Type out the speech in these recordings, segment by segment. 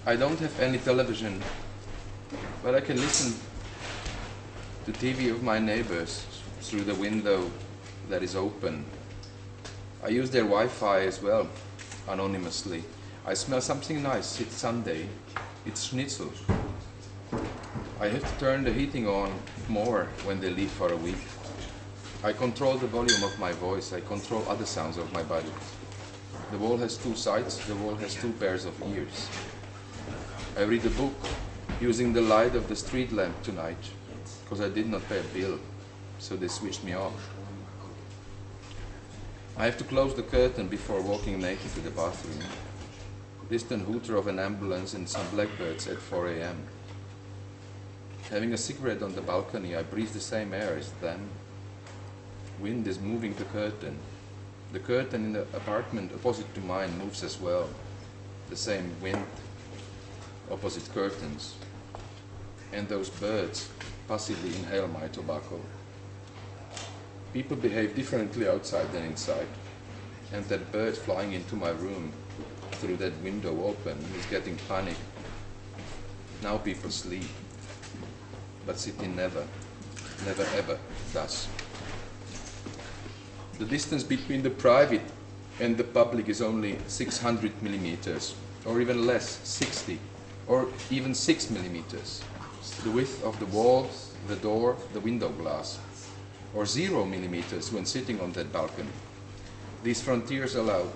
I don't have any television, but I can listen to TV of my neighbors through the window that is open. I use their Wi-Fi as well, anonymously. I smell something nice. It's Sunday. It's schnitzel. I have to turn the heating on more when they leave for a week. I control the volume of my voice. I control other sounds of my body. The wall has two sides. The wall has two pairs of ears. I read a book using the light of the street lamp tonight because I did not pay a bill, so they switched me off. I have to close the curtain before walking naked to the bathroom. Distant hooter of an ambulance and some blackbirds at 4 a.m. Having a cigarette on the balcony, I breathe the same air as them. Wind is moving the curtain. The curtain in the apartment opposite to mine moves as well. The same wind, opposite curtains. And those birds passively inhale my tobacco. People behave differently outside than inside. And that bird flying into my room through that window open is getting panic. Now people sleep. But city never ever does. The distance between the private and the public is only 600 millimeters, or even less, 60, or even 6 millimeters. The width of the walls, the door, the window glass, or 0 millimeters when sitting on that balcony. These frontiers allow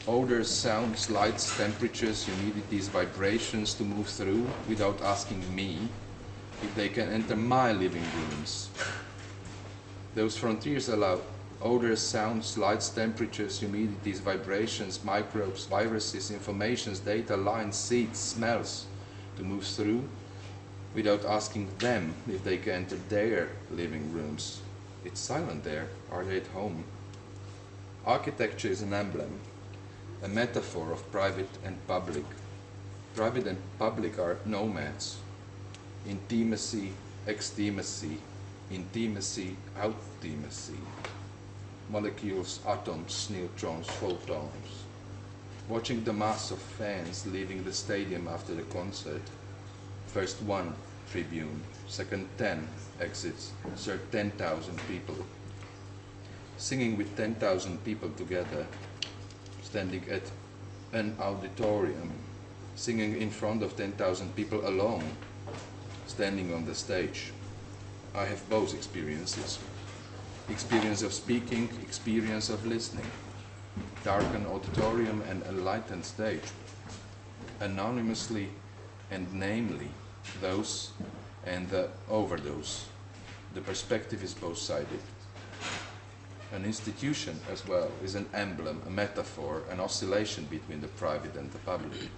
odors, sounds, lights, temperatures, humidities, vibrations to move through without asking me if they can enter my living rooms. Those frontiers allow odors, sounds, lights, temperatures, humidities, vibrations, microbes, viruses, informations, data, lines, seeds, smells to move through without asking them if they can enter their living rooms. It's silent there. Are they at home? Architecture is an emblem, a metaphor of private and public. Private and public are nomads. Intimacy, extimacy, intimacy, outtimacy. Molecules, atoms, neutrons, photons. Watching the mass of fans leaving the stadium after the concert. First 1 tribune, second 10 exits, third 10,000 people. Singing with 10,000 people together, standing at an auditorium, singing in front of 10,000 people alone, standing on the stage. I have both experiences. Experience of speaking, experience of listening. Darkened auditorium and enlightened stage. Anonymously and namely, those and the overdose. The perspective is both-sided. An institution as well is an emblem, a metaphor, an oscillation between the private and the public,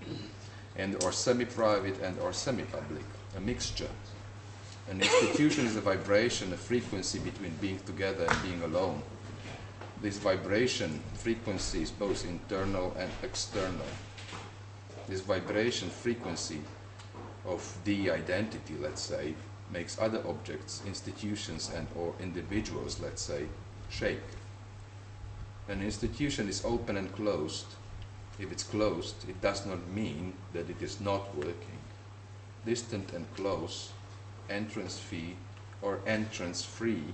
and or semi-private and or semi-public, a mixture. An institution is a vibration, a frequency between being together and being alone. This vibration frequency is both internal and external. This vibration frequency of the identity, let's say, makes other objects, institutions and or individuals, let's say, shake. An institution is open and closed. If it's closed, it does not mean that it is not working. Distant and close, entrance fee or entrance free,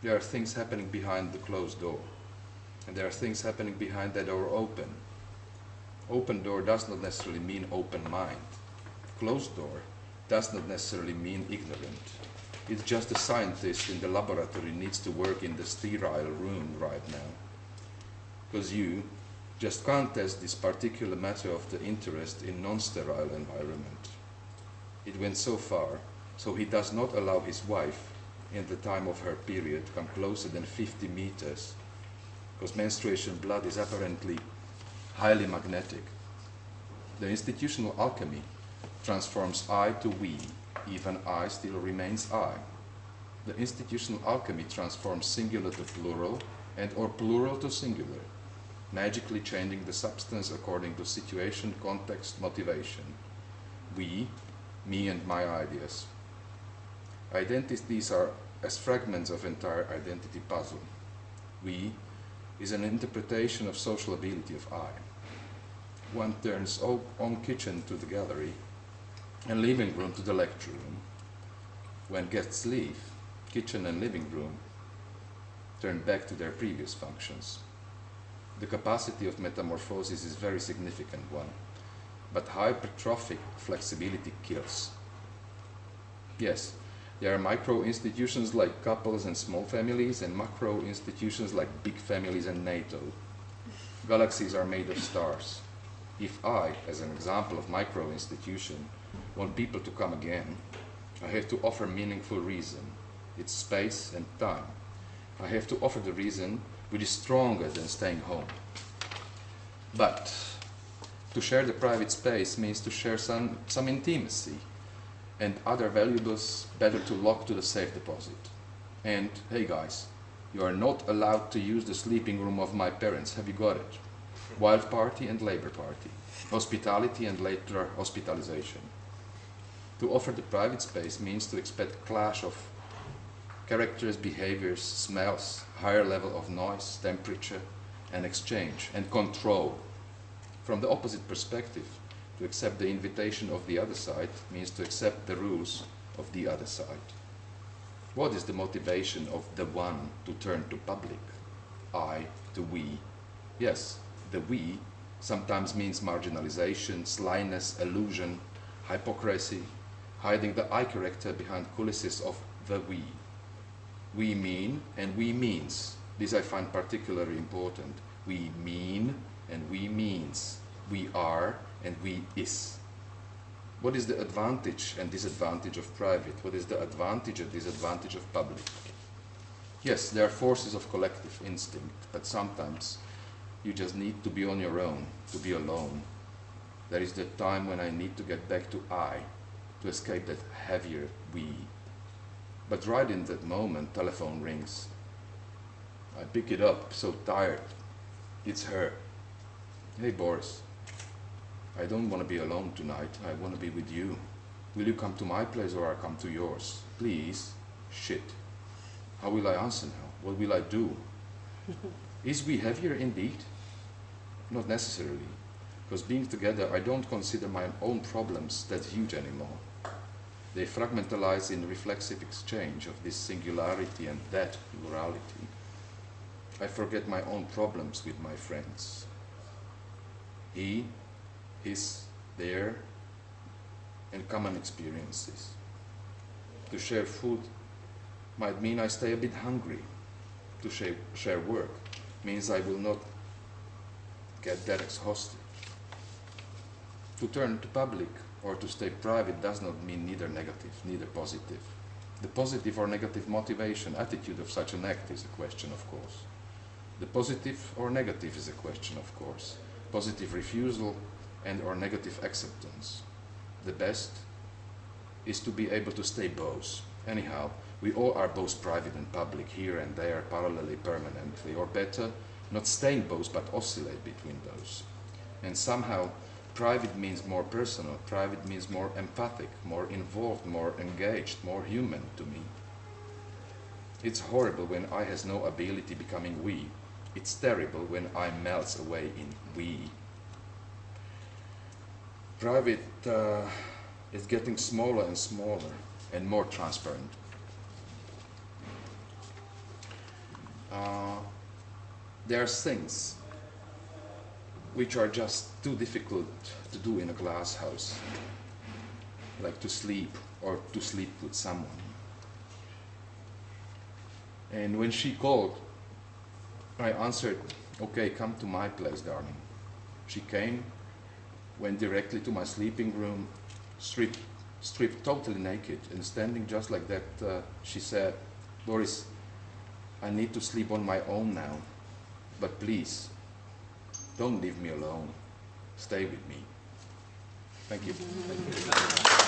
there are things happening behind the closed door. And there are things happening behind that door open. Open door does not necessarily mean open mind. Closed door does not necessarily mean ignorant. It's just a scientist in the laboratory needs to work in the sterile room right now. Because you just can't test this particular matter of the interest in non-sterile environment. It went so far, so he does not allow his wife, in the time of her period, come closer than 50 meters, because menstruation blood is apparently highly magnetic. The institutional alchemy transforms I to we, even I still remains I. The institutional alchemy transforms singular to plural and or plural to singular, magically changing the substance according to situation, context, motivation. We, me and my ideas. Identities are as fragments of entire identity puzzle. We is an interpretation of social ability of I. one turns own kitchen to the gallery and living room to the lecture room. When guests leave, kitchen and living room turn back to their previous functions. The capacity of metamorphosis is a very significant one, but hypertrophic flexibility kills. Yes, there are micro institutions like couples and small families, and macro institutions like big families and NATO. Galaxies are made of stars. If I, as an example of micro institution, want people to come again, I have to offer meaningful reason. It's space and time. I have to offer the reason which is stronger than staying home. But to share the private space means to share some intimacy and other valuables better to lock to the safe deposit. And hey guys, you are not allowed to use the sleeping room of my parents. Have you got it? Wild party and labor party. Hospitality and later hospitalization. To offer the private space means to expect clash of characters, behaviors, smells, higher level of noise, temperature, and exchange, and control. From the opposite perspective, to accept the invitation of the other side means to accept the rules of the other side. What is the motivation of the one to turn to public? I to we. Yes, the we sometimes means marginalization, slyness, illusion, hypocrisy, hiding the I character behind coulisses of the we. We mean and we means. This I find particularly important. We mean and we means. We are and we is. What is the advantage and disadvantage of private? What is the advantage and disadvantage of public? Yes, there are forces of collective instinct, but sometimes you just need to be on your own, to be alone. There is the time when I need to get back to I, to escape that heavier we. But right in that moment, telephone rings. I pick it up, so tired. It's her. Hey Boris, I don't want to be alone tonight. I want to be with you. Will you come to my place or I come to yours? Please. Shit. How will I answer now? What will I do? Is we heavier indeed? Not necessarily. Because being together, I don't consider my own problems that huge anymore. They fragmentalize in reflexive exchange of this singularity and that plurality. I forget my own problems with my friends. He, his, their, and common experiences. To share food might mean I stay a bit hungry. To share work means I will not get that exhausted. To turn to public or to stay private does not mean neither negative, neither positive. The positive or negative motivation, attitude of such an act is a question, of course. The positive or negative is a question, of course. Positive refusal and or negative acceptance. The best is to be able to stay both. Anyhow, we all are both private and public, here and there, parallelly, permanently, or better, not staying both, but oscillate between those. And somehow, private means more personal, private means more empathic, more involved, more engaged, more human to me. It's horrible when I has no ability becoming we. It's terrible when I melts away in we. Private is getting smaller and smaller and more transparent. There are things which are just too difficult to do in a glass house, like to sleep or to sleep with someone. And when she called, I answered, okay, come to my place, darling. She came, went directly to my sleeping room, stripped totally naked, and standing just like that, she said, Boris, I need to sleep on my own now, but please, don't leave me alone. Stay with me. Thank you. Thank you.